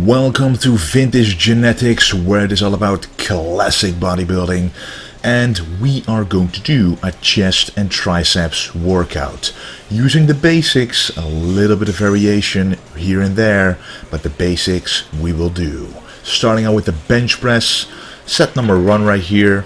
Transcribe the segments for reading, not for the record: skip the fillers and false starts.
Welcome to Vintage Genetics, where it is all about classic bodybuilding, and we are going to do a chest and triceps workout using the basics, a little bit of variation here and there, but the basics we will do. Starting out with the bench press, set number 1 right here.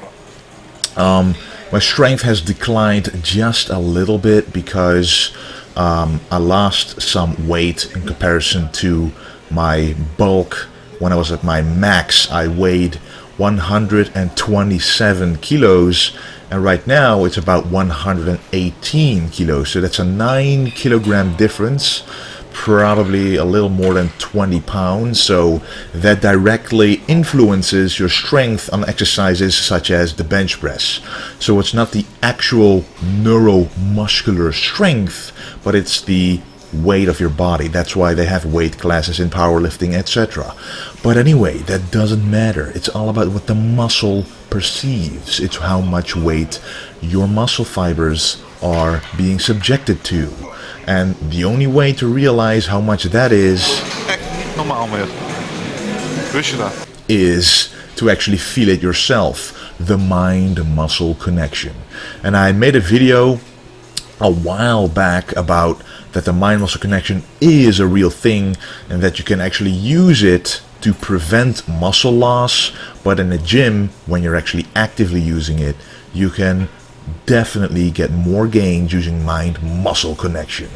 My strength has declined just a little bit because I lost some weight in comparison to my bulk. When I was at my max, I weighed 127 kilos, and right now it's about 118 kilos. So that's a 9 kilogram difference, probably a little more than 20 pounds. So that directly influences your strength on exercises such as the bench press. So it's not the actual neuromuscular strength, but it's the weight of your body. That's why they have weight classes in powerlifting, etc. But anyway, that doesn't matter. It's all about what the muscle perceives. It's how much weight your muscle fibers are being subjected to. And the only way to realize how much that is to actually feel it yourself, the mind-muscle connection. And I made a video a while back about that the mind-muscle connection is a real thing and that you can actually use it to prevent muscle loss. But in the gym, when you're actually actively using it, you can definitely get more gains using mind-muscle connection.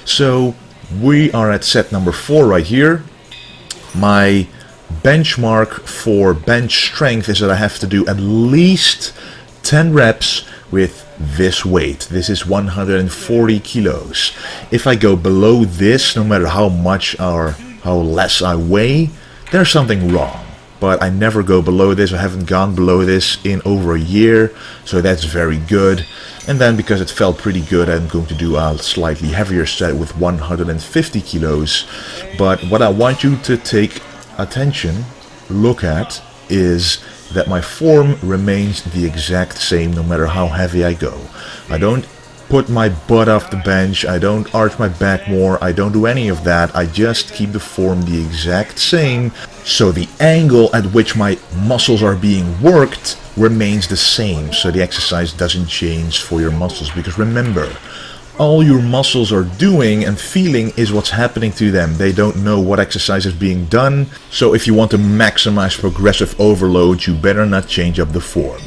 So we are at set number 4 right here. My benchmark for bench strength is that I have to do at least 10 reps with this weight. This is 140 kilos. If I go below this, no matter how much or how less I weigh, there's something wrong. But I never go below this. I haven't gone below this in over a year, so that's very good. And then because it felt pretty good, I'm going to do a slightly heavier set with 150 kilos. But what I want you to take attention, look at, is that my form remains the exact same no matter how heavy I go. I don't put my butt off the bench, I don't arch my back more, I don't do any of that. I just keep the form the exact same, so the angle at which my muscles are being worked remains the same, so the exercise doesn't change for your muscles. Because remember, all your muscles are doing and feeling is what's happening to them. They don't know what exercise is being done. So if you want to maximize progressive overload, you better not change up the form.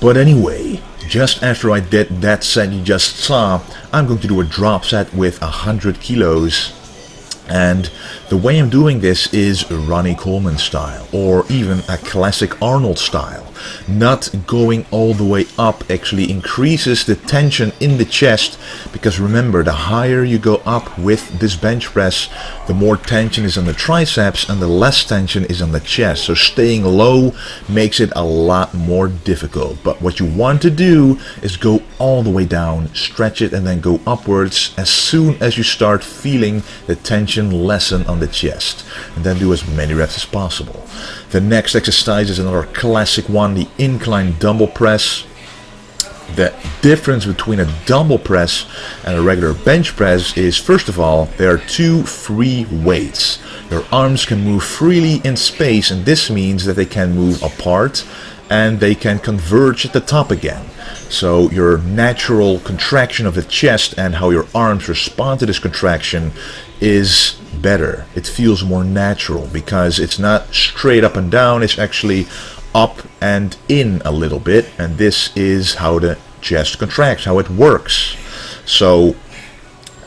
But anyway, just after I did that set you just saw, I'm going to do a drop set with 100 kilos. And the way I'm doing this is Ronnie Coleman style, or even a classic Arnold style. Not going all the way up actually increases the tension in the chest, because remember, the higher you go up with this bench press, the more tension is on the triceps and the less tension is on the chest. So staying low makes it a lot more difficult. But what you want to do is go all the way down, stretch it, and then go upwards as soon as you start feeling the tension lessen on the chest, and then do as many reps as possible. The next exercise is another classic one, the incline dumbbell press. The difference between a dumbbell press and a regular bench press is, first of all, there are 2 free weights. Your arms can move freely in space, and this means that they can move apart and they can converge at the top again. So your natural contraction of the chest and how your arms respond to this contraction is better. It feels more natural because it's not straight up and down, it's actually up and in a little bit, and this is how the chest contracts, how it works. So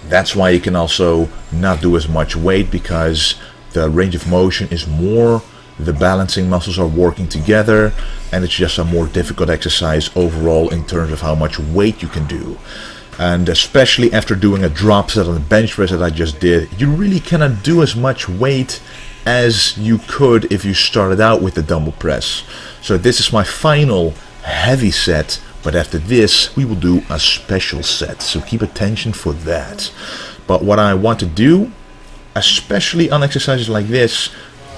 that's why you can also not do as much weight, because the range of motion is more, the balancing muscles are working together, and it's just a more difficult exercise overall in terms of how much weight you can do. And especially after doing a drop set on the bench press that I just did, you really cannot do as much weight as you could if you started out with the dumbbell press. So this is my final heavy set, but after this we will do a special set, so keep attention for that. But what I want to do, especially on exercises like this,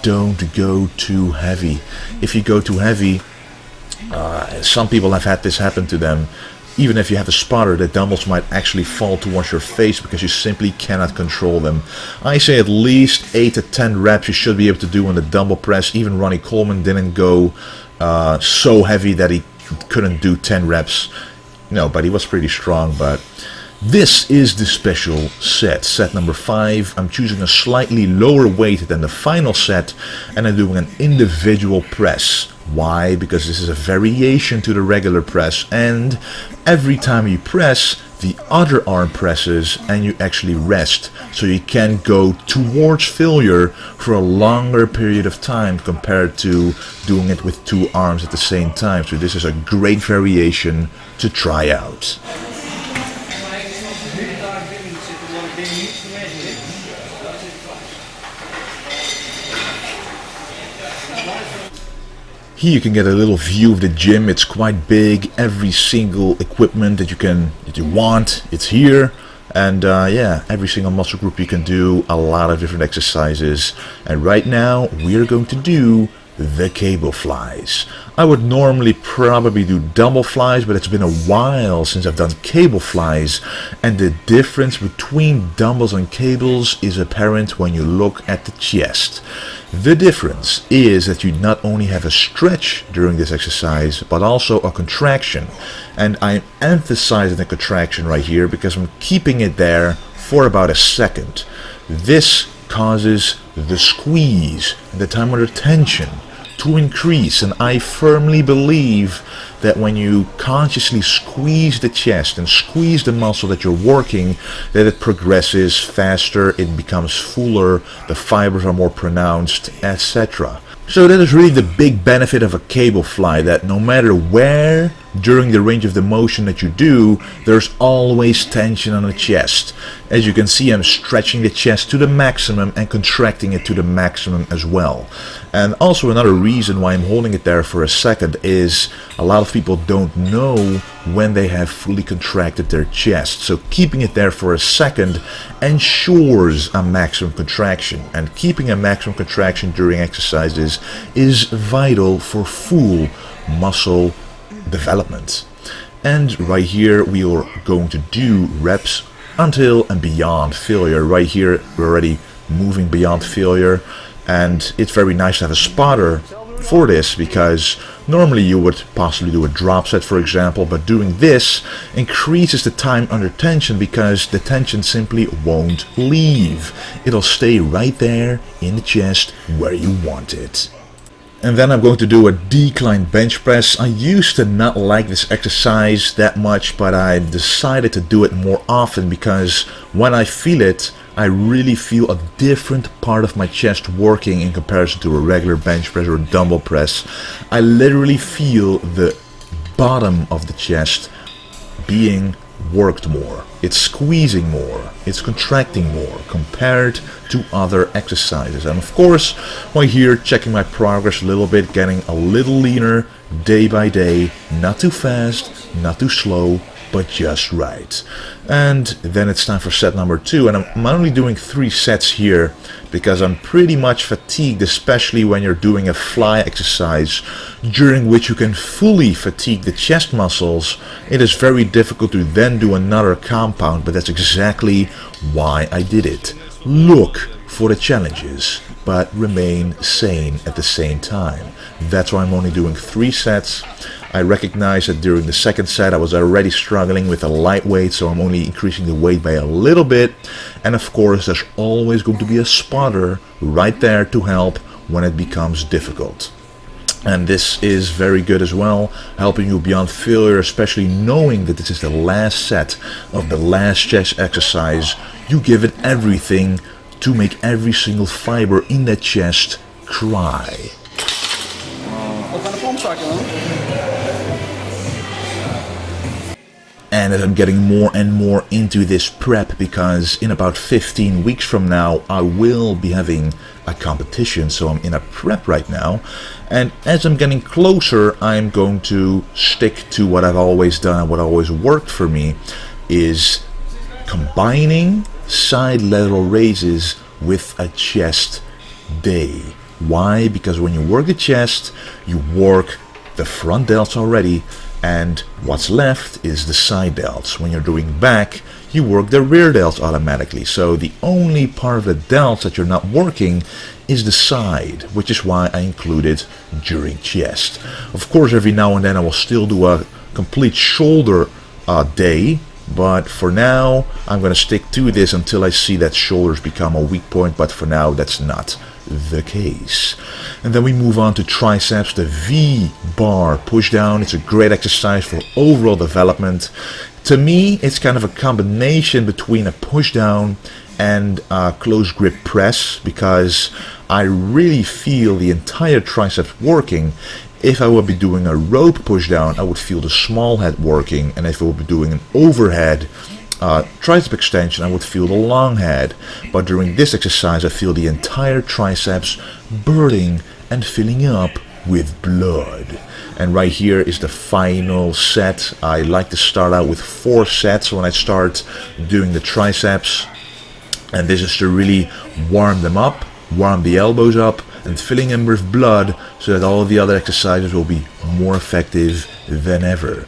don't go too heavy. If you go too heavy, some people have had this happen to them. even if you have a spotter, the dumbbells might actually fall towards your face because you simply cannot control them. I say at least 8 to 10 reps you should be able to do on the dumbbell press. Even Ronnie Coleman didn't go so heavy that he couldn't do 10 reps. No, but he was pretty strong. But this is the special set, set number 5. I'm choosing a slightly lower weight than the final set, and I'm doing an individual press. Why? Because this is a variation to the regular press, and every time you press, the other arm presses and you actually rest, so you can go towards failure for a longer period of time compared to doing it with 2 arms at the same time. So this is a great variation to try out. Here you can get a little view of the gym. It's quite big. Every single equipment that you want, it's here. And yeah, every single muscle group you can do, a lot of different exercises. And right now we are going to do the cable flies. I would normally probably do dumbbell flies, but it's been a while since I've done cable flies, and the difference between dumbbells and cables is apparent when you look at the chest. The difference is that you not only have a stretch during this exercise, but also a contraction. And I'm emphasizing the contraction right here because I'm keeping it there for about a second. This causes the squeeze, the time under tension, to increase, and I firmly believe that when you consciously squeeze the chest and squeeze the muscle that you're working, that it progresses faster, it becomes fuller, the fibers are more pronounced, etc. So that is really the big benefit of a cable fly, that no matter where during the range of the motion that you do, there's always tension on the chest. As you can see, I'm stretching the chest to the maximum and contracting it to the maximum as well. And also another reason why I'm holding it there for a second is a lot of people don't know when they have fully contracted their chest. So keeping it there for a second ensures a maximum contraction. And keeping a maximum contraction during exercises is vital for full muscle development. And right here we are going to do reps until and beyond failure. Right here we're already moving beyond failure, and it's very nice to have a spotter for this, because normally you would possibly do a drop set, for example, but doing this increases the time under tension because the tension simply won't leave. It'll stay right there in the chest where you want it. And then I'm going to do a decline bench press. I used to not like this exercise that much, but I decided to do it more often because when I feel it, I really feel a different part of my chest working in comparison to a regular bench press or a dumbbell press. I literally feel the bottom of the chest being worked more. It's squeezing more, it's contracting more compared to other exercises. And of course, while here checking my progress a little bit, getting a little leaner day by day, not too fast, not too slow, but just right. And then it's time for set number 2, and I'm only doing 3 sets here because I'm pretty much fatigued, especially when you're doing a fly exercise during which you can fully fatigue the chest muscles. It is very difficult to then do another compound, but that's exactly why I did it. Look for the challenges, but remain sane at the same time. That's why I'm only doing 3 sets. I recognize that during the second set I was already struggling with a lightweight, so I'm only increasing the weight by a little bit. And of course there's always going to be a spotter right there to help when it becomes difficult. And this is very good as well, helping you beyond failure, especially knowing that this is the last set of the last chest exercise. You give it everything to make every single fiber in that chest cry. And as I'm getting more and more into this prep, because in about 15 weeks from now I will be having a competition, so I'm in a prep right now, and as I'm getting closer I'm going to stick to what I've always done and what always worked for me, is combining side lateral raises with a chest day. Why? Because when you work the chest, you work the front delts already, and what's left is the side delts. When you're doing back, you work the rear delts automatically. So the only part of the delts that you're not working is the side, which is why I include it during chest. Of course, every now and then I will still do a complete shoulder day, but for now I'm going to stick to this until I see that shoulders become a weak point, but for now that's not the case. And then we move on to triceps, the V-bar pushdown. It's a great exercise for overall development. To me, it's kind of a combination between a pushdown and a close grip press, because I really feel the entire triceps working. If I would be doing a rope pushdown, I would feel the small head working, and if I would be doing an overhead tricep extension, I would feel the long head. But during this exercise, I feel the entire triceps burning and filling up with blood. And right here is the final set. I like to start out with 4 sets when I start doing the triceps, and this is to really warm them up, warm the elbows up, and filling them with blood so that all of the other exercises will be more effective than ever.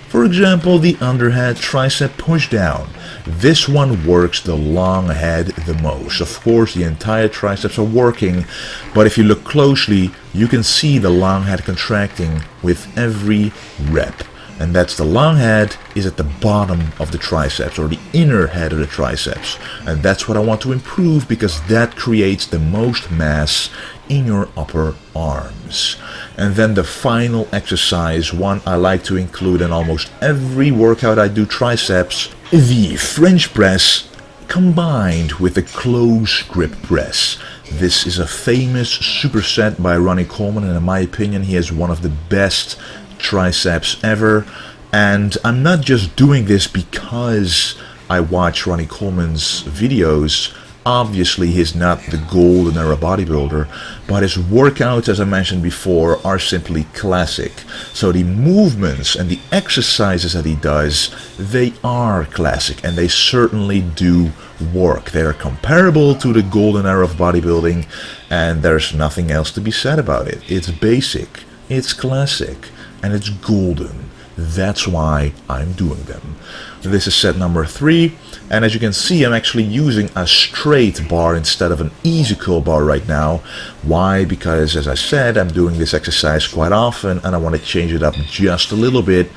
For example, the underhand tricep pushdown. This one works the long head the most. Of course, the entire triceps are working, but if you look closely, you can see the long head contracting with every rep. And that's the long head is at the bottom of the triceps, or the inner head of the triceps. And that's what I want to improve, because that creates the most mass in your upper arms. And then the final exercise, one I like to include in almost every workout I do triceps, the French press combined with the close grip press. This is a famous superset by Ronnie Coleman, and in my opinion he has one of the best triceps ever. And I'm not just doing this because I watch Ronnie Coleman's videos. Obviously he's not the golden era bodybuilder, but his workouts, as I mentioned before, are simply classic. So the movements and the exercises that he does, they are classic, and they certainly do work. They are comparable to the golden era of bodybuilding, and there's nothing else to be said about it. It's basic, it's classic, and it's golden. That's why I'm doing them. This is set number 3, and as you can see, I'm actually using a straight bar instead of an easy curl bar right now. Why? Because, as I said, I'm doing this exercise quite often, and I want to change it up just a little bit.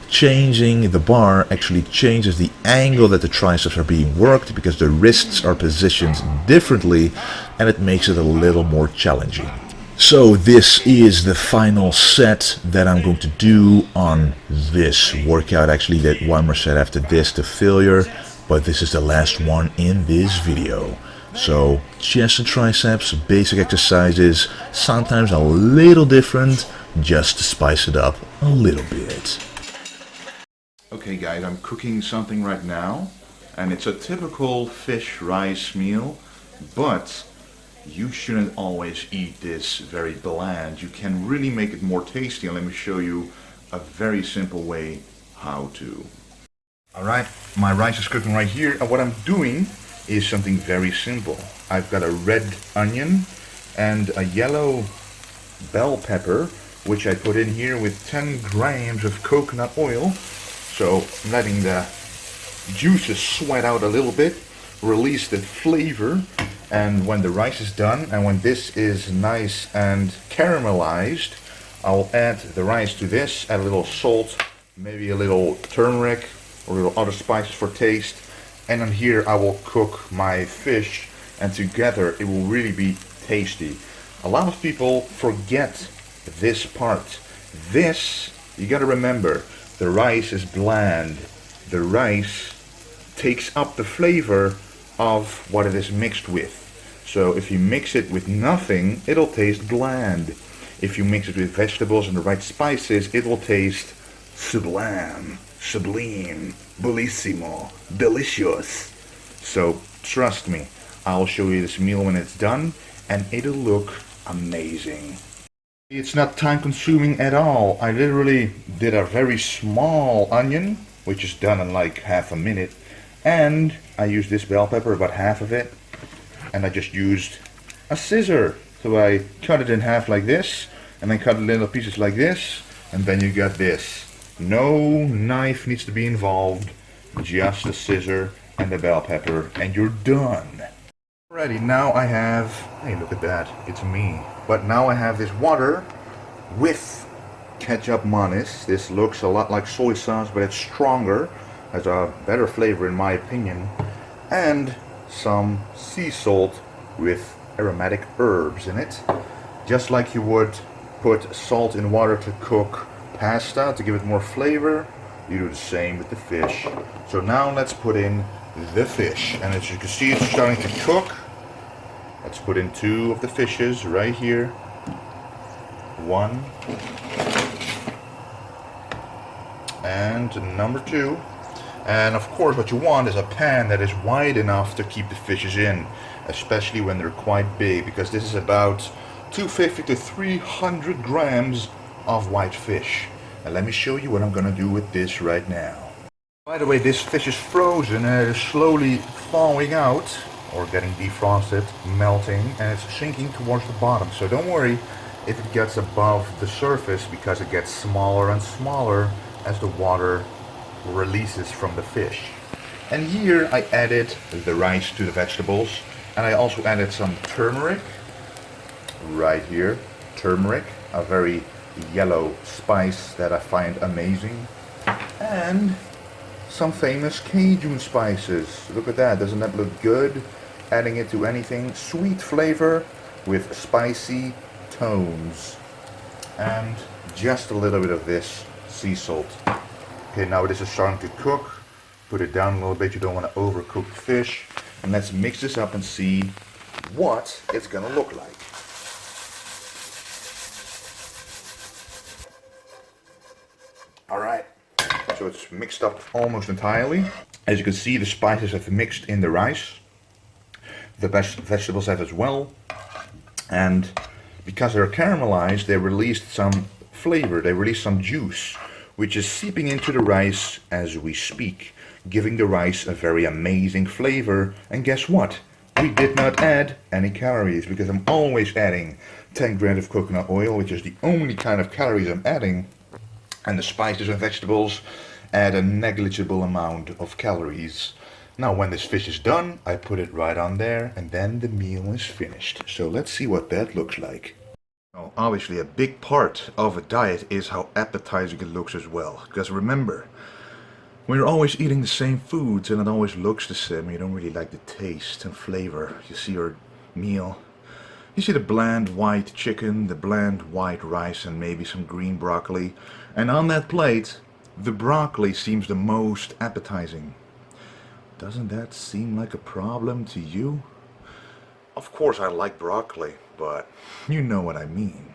Changing the bar actually changes the angle that the triceps are being worked, because the wrists are positioned differently, and it makes it a little more challenging. So this is the final set that I'm going to do on this workout. Actually, that one more set after this to failure, but this is the last one in this video. So chest and triceps, basic exercises, sometimes a little different, just to spice it up a little bit. Okay guys, I'm cooking something right now, and it's a typical fish rice meal, but you shouldn't always eat this very bland. You can really make it more tasty, and let me show you a very simple way how to. Alright, my rice is cooking right here, and what I'm doing is something very simple. I've got a red onion and a yellow bell pepper, which I put in here with 10 grams of coconut oil. So I'm letting the juices sweat out a little bit, release the flavor. And when the rice is done, and when this is nice and caramelized, I'll add the rice to this, add a little salt, maybe a little turmeric, or a little other spices for taste. And on here I will cook my fish, and together it will really be tasty. A lot of people forget this part. This, you gotta remember, the rice is bland. The rice takes up the flavor of what it is mixed with. So if you mix it with nothing, it'll taste bland. If you mix it with vegetables and the right spices, it will taste sublime, sublime, bellissimo, delicious. So trust me, I'll show you this meal when it's done, and it'll look amazing. It's not time consuming at all. I literally did a very small onion, which is done in like half a minute, and I used this bell pepper, about half of it, and I just used a scissor. So I cut it in half like this, and then cut it in little pieces like this, and then you got this. No knife needs to be involved, just a scissor and a bell pepper, and you're done. Alrighty, now I have, hey, look at that, it's me. But now I have this water with ketchup mayonnaise. This looks a lot like soy sauce, but it's stronger, has a better flavor in my opinion, and some sea salt with aromatic herbs in it. Just like you would put salt in water to cook pasta to give it more flavor, you do the same with the fish. So now let's put in the fish, and as you can see, it's starting to cook. Let's put in 2 of the fishes right here. 1 and number 2. And of course what you want is a pan that is wide enough to keep the fishes in, especially when they're quite big, because this is about 250 to 300 grams of white fish. And let me show you what I'm gonna do with this right now. By the way, this fish is frozen and it is slowly thawing out, or getting defrosted, melting, and it's sinking towards the bottom. So don't worry if it gets above the surface, because it gets smaller and smaller as the water releases from the fish. And here I added the rice to the vegetables, and I also added some turmeric right here. Turmeric, a very yellow spice that I find amazing, and some famous Cajun spices. Look at that, doesn't that look good? Adding it to anything, sweet flavor with spicy tones, and just a little bit of this sea salt. Okay, now this is starting to cook. Put it down a little bit, you don't want to overcook the fish. And let's mix this up and see what it's gonna look like. Alright, so it's mixed up almost entirely. As you can see, the spices have mixed in the rice. The vegetables have as well. And because they're caramelized, they released some flavor, they released some juice, which is seeping into the rice as we speak, giving the rice a very amazing flavor. And guess what? We did not add any calories, because I'm always adding 10 grams of coconut oil, which is the only kind of calories I'm adding. And the spices and vegetables add a negligible amount of calories. Now when this fish is done, I put it right on there, and then the meal is finished. So let's see what that looks like. Well, obviously a big part of a diet is how appetizing it looks as well. Because remember, when you're always eating the same foods and it always looks the same, you don't really like the taste and flavor. You see your meal, you see the bland white chicken, the bland white rice, and maybe some green broccoli. And on that plate, the broccoli seems the most appetizing. Doesn't that seem like a problem to you? Of course I like broccoli, but you know what I mean.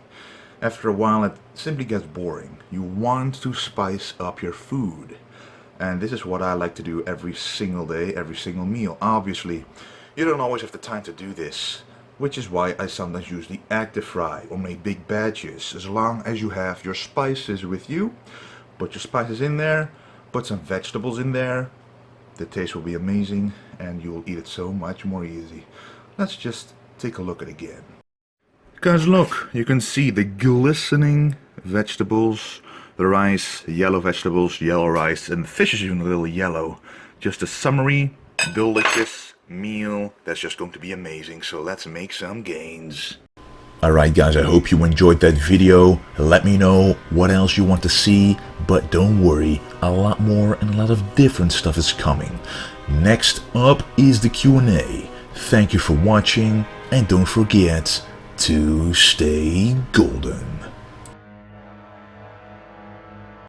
After a while it simply gets boring. You want to spice up your food. And this is what I like to do every single day, every single meal. Obviously, you don't always have the time to do this, which is why I sometimes use the active fry or make big batches. As long as you have your spices with you, put your spices in there, put some vegetables in there, the taste will be amazing and you will eat it so much more easy. Let's just take a look at it again. Guys, look, you can see the glistening vegetables, the rice, yellow vegetables, yellow rice, and the fish is even a little yellow. Just a summery, delicious meal that's just going to be amazing. So let's make some gains. Alright guys, I hope you enjoyed that video. Let me know what else you want to see, but don't worry, a lot more and a lot of different stuff is coming. Next up is the Q&A. Thank you for watching, and don't forget to stay golden.